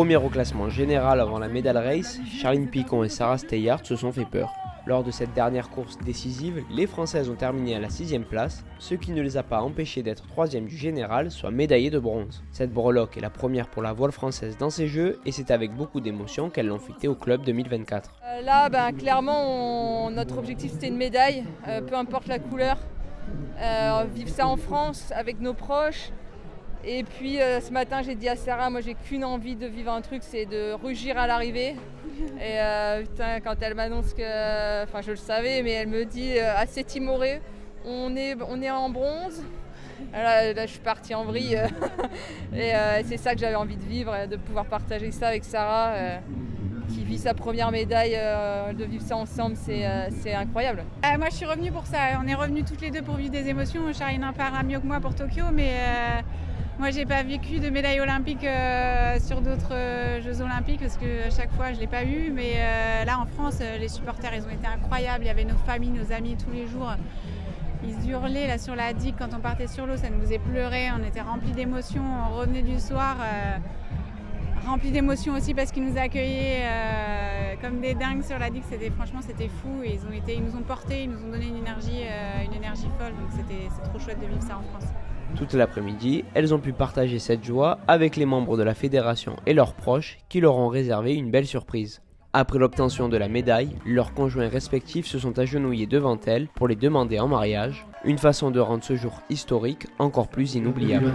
Première au classement général avant la medal race, Charline Picon et Sarah Steyart se sont fait peur. Lors de cette dernière course décisive, les Françaises ont terminé à la 6ème place, ce qui ne les a pas empêchées d'être 3ème du général, soit médaillées de bronze. Cette breloque est la première pour la voile française dans ces Jeux et c'est avec beaucoup d'émotion qu'elles l'ont fêtée au club 2024. Là, clairement, notre objectif c'était une médaille, peu importe la couleur. Vivre ça en France avec nos proches. Et puis ce matin j'ai dit à Sarah, moi j'ai qu'une envie de vivre un truc, c'est de rugir à l'arrivée. Et quand elle m'annonce que, enfin je le savais, mais elle me dit assez timorée, on est en bronze. Là je suis partie en vrille. Et c'est ça que j'avais envie de vivre, de pouvoir partager ça avec Sarah, qui vit sa première médaille, de vivre ça ensemble, c'est incroyable. Moi je suis revenue pour ça, on est revenues toutes les deux pour vivre des émotions. Charline en parlera mieux que moi pour Tokyo, mais moi j'ai pas vécu de médaille olympique sur d'autres Jeux olympiques parce que à chaque fois je l'ai pas eu, mais là en France les supporters ils ont été incroyables, il y avait nos familles, nos amis tous les jours. Ils hurlaient là sur la digue quand on partait sur l'eau, ça nous faisait pleurer, on était remplis d'émotions, on revenait du soir remplis d'émotions aussi parce qu'ils nous accueillaient comme des dingues sur la digue, franchement c'était fou et ils nous ont portés, ils nous ont donné une énergie folle, donc c'est trop chouette de vivre ça en France. Toute l'après-midi, elles ont pu partager cette joie avec les membres de la fédération et leurs proches qui leur ont réservé une belle surprise. Après l'obtention de la médaille, leurs conjoints respectifs se sont agenouillés devant elles pour les demander en mariage, une façon de rendre ce jour historique encore plus inoubliable.